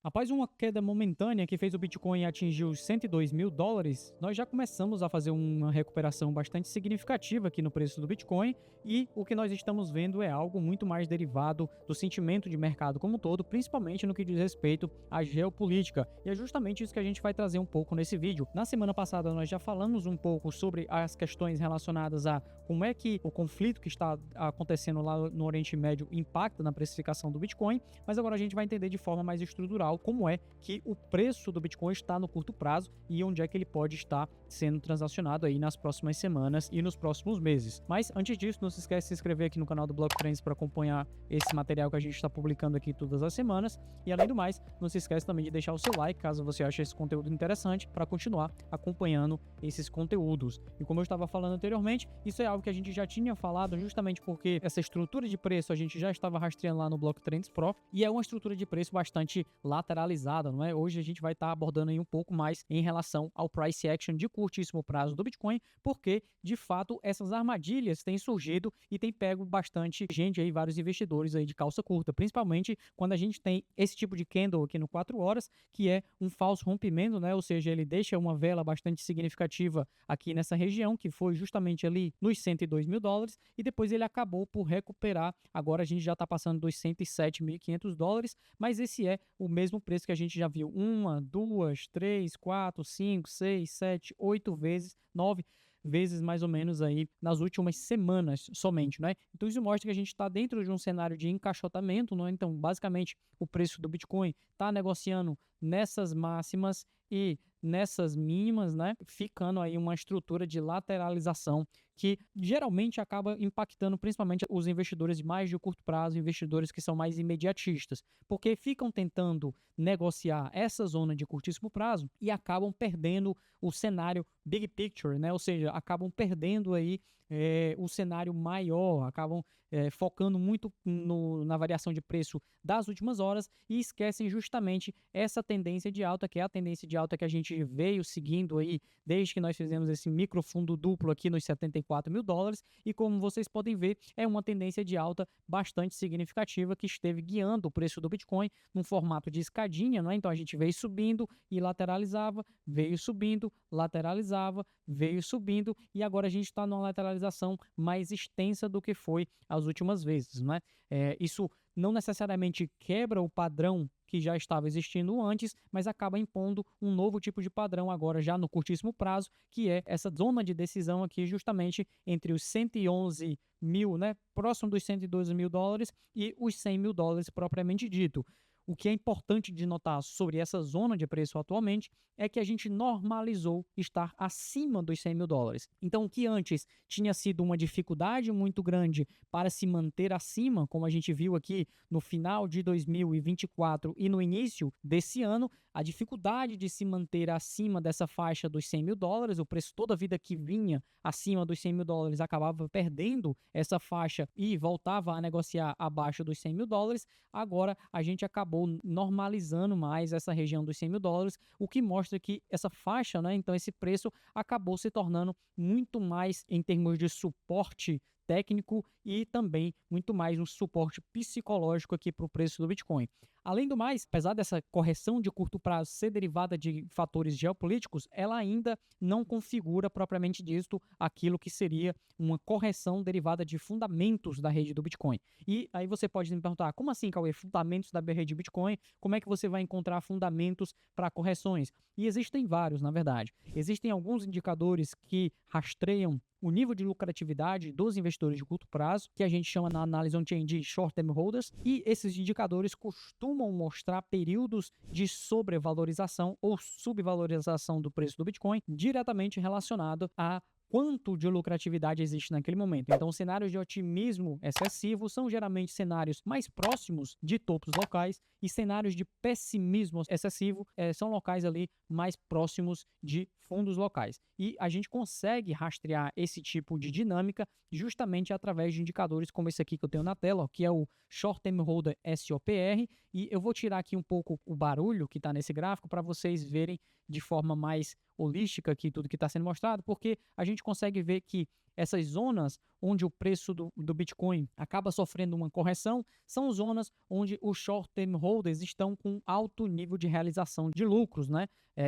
Após uma queda momentânea que fez o Bitcoin atingir os US$ 102.000, nós já começamos a fazer uma recuperação bastante significativa aqui no preço do Bitcoin, e o que nós estamos vendo é algo muito mais derivado do sentimento de mercado como um todo, principalmente no que diz respeito à geopolítica. E é justamente isso que a gente vai trazer um pouco nesse vídeo. Na semana passada nós já falamos um pouco sobre as questões relacionadas a como é que o conflito que está acontecendo lá no Oriente Médio impacta na precificação do Bitcoin, mas agora a gente vai entender de forma mais estrutural como é que o preço do Bitcoin está no curto prazo e onde é que ele pode estar sendo transacionado aí nas próximas semanas e nos próximos meses. Mas antes disso, não se esquece de se inscrever aqui no canal do Block Trends para acompanhar esse material que a gente está publicando aqui todas as semanas. E além do mais, não se esquece também de deixar o seu like caso você ache esse conteúdo interessante para continuar acompanhando esses conteúdos. E como eu estava falando anteriormente, isso é algo que a gente já tinha falado justamente porque essa estrutura de preço a gente já estava rastreando lá no Block Trends Pro e é uma estrutura de preço bastante lateralizada, não é? Hoje a gente vai estar abordando aí um pouco mais em relação ao price action de curtíssimo prazo do Bitcoin, porque de fato essas armadilhas têm surgido e têm pego bastante gente aí, vários investidores aí de calça curta, principalmente quando a gente tem esse tipo de candle aqui no 4 horas, que é um falso rompimento, né? Ou seja, ele deixa uma vela bastante significativa aqui nessa região, que foi justamente ali nos US$ 102.000, e depois ele acabou por recuperar. Agora a gente já está passando dos US$ 107.500, mas esse é o mesmo preço que a gente já viu 1, 2, 3, 4, 5, 6, 7, 8 vezes, 9 vezes mais ou menos aí nas últimas semanas somente, né? Então isso mostra que a gente está dentro de um cenário de encaixotamento, né? Então basicamente o preço do Bitcoin está negociando nessas máximas e nessas mínimas, né? Ficando aí uma estrutura de lateralização que geralmente acaba impactando principalmente os investidores de mais de curto prazo, investidores que são mais imediatistas, porque ficam tentando negociar essa zona de curtíssimo prazo e acabam perdendo o cenário big picture, né? Ou seja, acabam perdendo aí o cenário maior, acabam focando muito na variação de preço das últimas horas e esquecem justamente essa tendência de alta, que é a tendência de alta que a gente veio seguindo aí desde que nós fizemos esse microfundo duplo aqui nos US$ 74.000, e como vocês podem ver, é uma tendência de alta bastante significativa que esteve guiando o preço do Bitcoin num formato de escadinha, né? Então a gente veio subindo e lateralizava, veio subindo, lateralizava, veio subindo, e agora a gente está numa lateralização mais extensa do que foi as últimas vezes, né? Isso não necessariamente quebra o padrão que já estava existindo antes, mas acaba impondo um novo tipo de padrão agora já no curtíssimo prazo, que é essa zona de decisão aqui justamente entre os 111 mil, né, próximo dos US$ 112.000 e os US$ 100.000 propriamente dito. O que é importante de notar sobre essa zona de preço atualmente é que a gente normalizou estar acima dos US$ 100.000. Então, o que antes tinha sido uma dificuldade muito grande para se manter acima, como a gente viu aqui no final de 2024 e no início desse ano, a dificuldade de se manter acima dessa faixa dos US$ 100.000, o preço toda a vida que vinha acima dos US$ 100.000 acabava perdendo essa faixa e voltava a negociar abaixo dos US$ 100.000. Agora a gente acabou normalizando mais essa região dos US$ 100.000, o que mostra que essa faixa, né, então esse preço acabou se tornando muito mais em termos de suporte técnico e também muito mais um suporte psicológico aqui para o preço do Bitcoin. Além do mais, apesar dessa correção de curto prazo ser derivada de fatores geopolíticos, ela ainda não configura propriamente dito aquilo que seria uma correção derivada de fundamentos da rede do Bitcoin. E aí você pode me perguntar, como assim, Cauê, fundamentos da rede de Bitcoin? Como é que você vai encontrar fundamentos para correções? E existem vários, na verdade. Existem alguns indicadores que rastreiam o nível de lucratividade dos investidores de curto prazo, que a gente chama na análise on-chain de short-term holders, e esses indicadores costumam mostrar períodos de sobrevalorização ou subvalorização do preço do Bitcoin diretamente relacionado a quanto de lucratividade existe naquele momento. Então, cenários de otimismo excessivo são geralmente cenários mais próximos de topos locais, e cenários de pessimismo excessivo são locais ali mais próximos de fundos locais. E a gente consegue rastrear esse tipo de dinâmica justamente através de indicadores como esse aqui que eu tenho na tela, ó, que é o Short Term Holder SOPR, e eu vou tirar aqui um pouco o barulho que está nesse gráfico para vocês verem de forma mais holística aqui, tudo que está sendo mostrado, porque a gente consegue ver que essas zonas onde o preço do Bitcoin acaba sofrendo uma correção são zonas onde os short-term holders estão com alto nível de realização de lucros, né?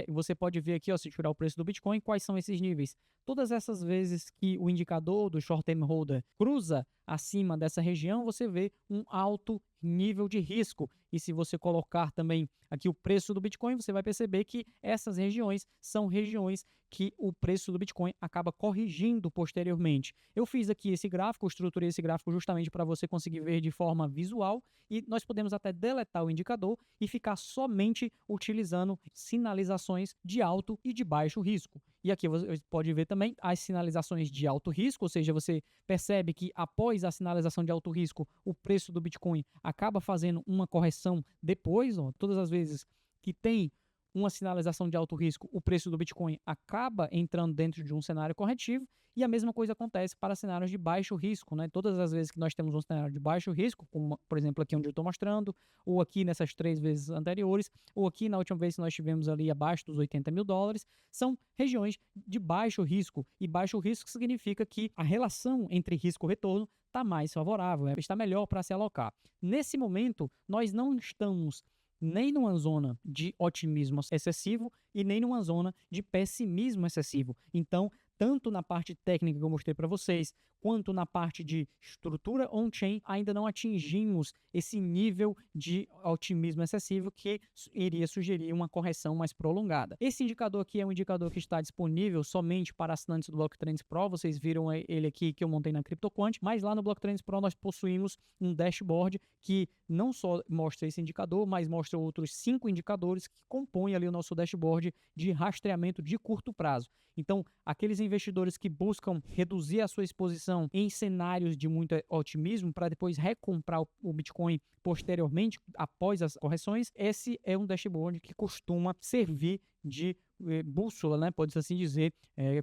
Você pode ver aqui, ó, se tirar o preço do Bitcoin, quais são esses níveis. Todas essas vezes que o indicador do short-term holder cruza acima dessa região, você vê um alto nível de risco. E se você colocar também aqui o preço do Bitcoin, você vai perceber que essas regiões são regiões que o preço do Bitcoin acaba corrigindo posteriormente. Eu fiz aqui esse gráfico, estruturei esse gráfico justamente para você conseguir ver de forma visual e nós podemos até deletar o indicador e ficar somente utilizando sinalizações de alto e de baixo risco. E aqui você pode ver também as sinalizações de alto risco, ou seja, você percebe que após a sinalização de alto risco, o preço do Bitcoin acaba fazendo uma correção depois, ó, todas as vezes que tem uma sinalização de alto risco, o preço do Bitcoin acaba entrando dentro de um cenário corretivo e a mesma coisa acontece para cenários de baixo risco, né? Todas as vezes que nós temos um cenário de baixo risco, como por exemplo aqui onde eu estou mostrando, ou aqui nessas 3 vezes anteriores, ou aqui na última vez que nós tivemos ali abaixo dos $80.000, são regiões de baixo risco. E baixo risco significa que a relação entre risco e retorno está mais favorável, está melhor para se alocar. Nesse momento, nós não estamos nem numa zona de otimismo excessivo e nem numa zona de pessimismo excessivo. Então, tanto na parte técnica que eu mostrei para vocês, quanto na parte de estrutura on-chain, ainda não atingimos esse nível de otimismo excessivo que iria sugerir uma correção mais prolongada. Esse indicador aqui é um indicador que está disponível somente para assinantes do Blocktrends Pro, vocês viram ele aqui que eu montei na CryptoQuant, mas lá no Blocktrends Pro nós possuímos um dashboard que não só mostra esse indicador, mas mostra outros 5 indicadores que compõem ali o nosso dashboard de rastreamento de curto prazo. Então, aqueles investidores que buscam reduzir a sua exposição em cenários de muito otimismo para depois recomprar o Bitcoin posteriormente, após as correções, esse é um dashboard que costuma servir de bússola, né? Pode-se assim dizer,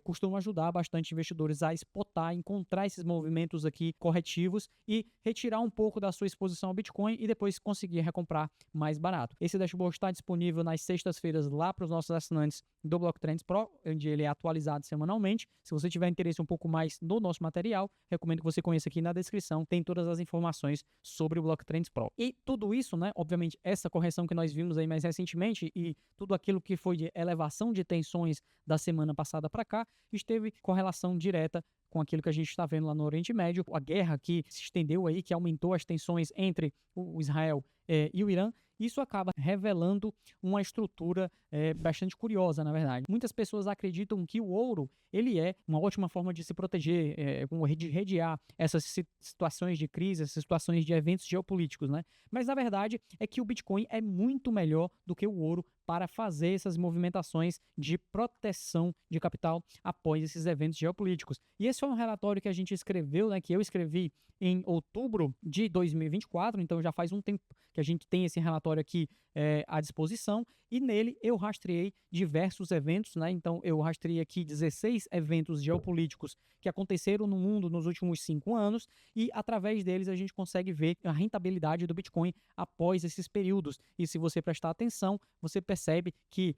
costuma ajudar bastante investidores a spotar, encontrar esses movimentos aqui corretivos e retirar um pouco da sua exposição ao Bitcoin e depois conseguir recomprar mais barato. Esse dashboard está disponível nas sextas-feiras lá para os nossos assinantes do Blocktrends Pro, onde ele é atualizado semanalmente. Se você tiver interesse um pouco mais no nosso material, recomendo que você conheça aqui na descrição, tem todas as informações sobre o Blocktrends Pro. E tudo isso, né, obviamente, essa correção que nós vimos aí mais recentemente e tudo aquilo que foi de elevação de tensões da semana passada para cá, esteve correlação direta com aquilo que a gente está vendo lá no Oriente Médio, a guerra que se estendeu aí, que aumentou as tensões entre o Israel e o Irã. Isso acaba revelando uma estrutura bastante curiosa, na verdade. Muitas pessoas acreditam que o ouro ele é uma ótima forma de se proteger, de redear essas situações de crise, essas situações de eventos geopolíticos, né? Mas a verdade é que o Bitcoin é muito melhor do que o ouro para fazer essas movimentações de proteção de capital após esses eventos geopolíticos. E esse foi um relatório que a gente escreveu, né, que eu escrevi em outubro de 2024, então já faz um tempo que a gente tem esse relatório aqui à disposição, e nele eu rastreei diversos eventos, né? Então eu rastreei aqui 16 eventos geopolíticos que aconteceram no mundo nos últimos 5 anos, e através deles a gente consegue ver a rentabilidade do Bitcoin após esses períodos. E se você prestar atenção, você percebe que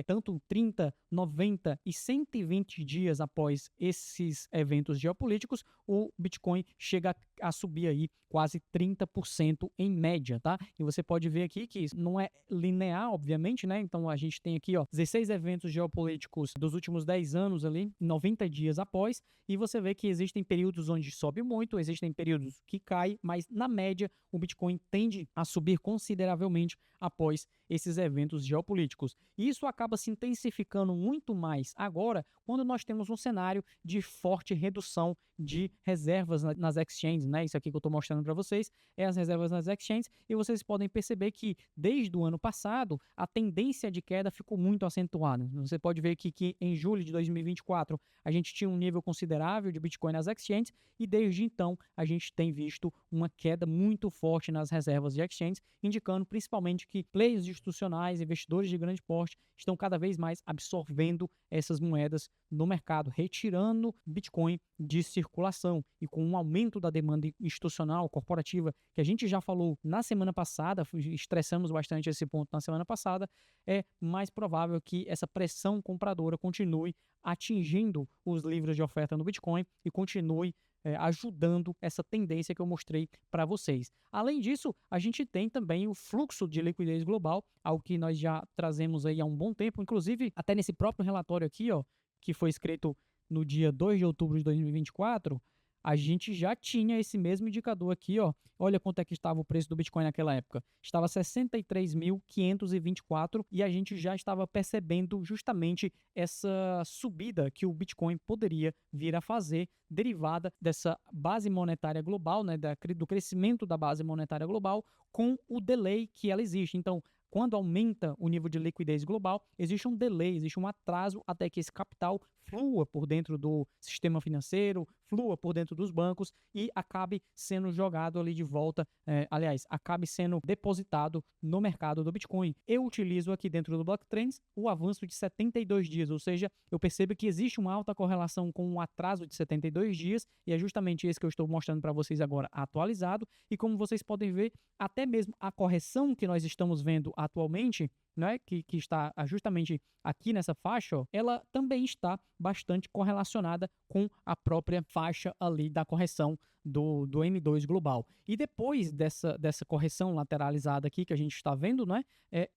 tanto 30, 90 e 120 dias após esses eventos geopolíticos, o Bitcoin chega a subir aí quase 30% em média, tá? E você pode ver aqui que isso não é linear, obviamente, né? Então a gente tem aqui, ó, 16 eventos geopolíticos dos últimos 10 anos ali, 90 dias após, e você vê que existem períodos onde sobe muito, existem períodos que cai, mas na média o Bitcoin tende a subir consideravelmente após esses eventos geopolíticos. E isso acaba se intensificando muito mais agora, quando nós temos um cenário de forte redução de reservas nas exchanges, né? Isso aqui que eu estou mostrando para vocês é as reservas nas exchanges, e vocês podem perceber que desde o ano passado a tendência de queda ficou muito acentuada. Você pode ver que em julho de 2024 a gente tinha um nível considerável de Bitcoin nas exchanges, e desde então a gente tem visto uma queda muito forte nas reservas de exchanges, indicando principalmente que players de institucionais, investidores de grande porte, estão cada vez mais absorvendo essas moedas no mercado, retirando Bitcoin de circulação. E com um aumento da demanda institucional, corporativa, que a gente já falou na semana passada, estressamos bastante esse ponto na semana passada, é mais provável que essa pressão compradora continue atingindo os livros de oferta no Bitcoin e continue ajudando essa tendência que eu mostrei para vocês. Além disso, a gente tem também o fluxo de liquidez global, algo que nós já trazemos aí há um bom tempo, inclusive até nesse próprio relatório aqui, ó, que foi escrito no dia 2 de outubro de 2024, a gente já tinha esse mesmo indicador aqui, ó. Olha quanto é que estava o preço do Bitcoin naquela época. Estava 63.524 e a gente já estava percebendo justamente essa subida que o Bitcoin poderia vir a fazer, derivada dessa base monetária global, né, do crescimento da base monetária global com o delay que ela existe. Então, quando aumenta o nível de liquidez global, existe um delay, existe um atraso até que esse capital flua por dentro do sistema financeiro, flua por dentro dos bancos e acabe sendo jogado ali de volta, acabe sendo depositado no mercado do Bitcoin. Eu utilizo aqui dentro do Blocktrends o avanço de 72 dias, ou seja, eu percebo que existe uma alta correlação com um atraso de 72 dias e é justamente esse que eu estou mostrando para vocês agora atualizado. E como vocês podem ver, até mesmo a correção que nós estamos vendo atualmente, né, que está justamente aqui nessa faixa, ó, ela também está bastante correlacionada com a própria faixa ali da correção do M2 global. E depois dessa correção lateralizada aqui que a gente está vendo, né,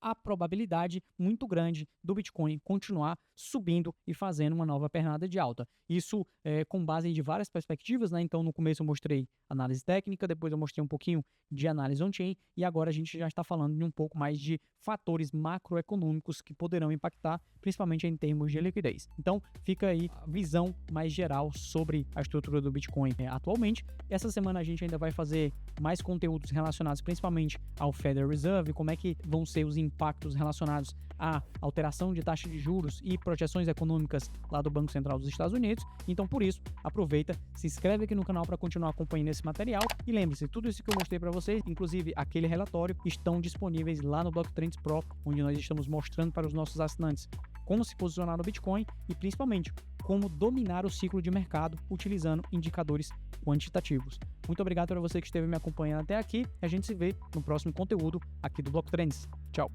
a probabilidade muito grande do Bitcoin continuar subindo e fazendo uma nova pernada de alta. Isso com base de várias perspectivas, né? Então no começo eu mostrei análise técnica, depois eu mostrei um pouquinho de análise on-chain e agora a gente já está falando de um pouco mais de fatores macroeconômicos que poderão impactar, principalmente em termos de liquidez. Então fica aí a visão mais geral sobre a estrutura do Bitcoin atualmente. Essa semana a gente ainda vai fazer mais conteúdos relacionados principalmente ao Federal Reserve, como é que vão ser os impactos relacionados à alteração de taxa de juros e projeções econômicas lá do Banco Central dos Estados Unidos. Então, por isso, aproveita, se inscreve aqui no canal para continuar acompanhando esse material e lembre-se, tudo isso que eu mostrei para vocês, inclusive aquele relatório, estão disponíveis lá no Blocktrends Pro, onde nós estamos mostrando para os nossos assinantes como se posicionar no Bitcoin e principalmente como dominar o ciclo de mercado utilizando indicadores quantitativos. Muito obrigado para você que esteve me acompanhando até aqui. A gente se vê no próximo conteúdo aqui do Blocktrends. Tchau!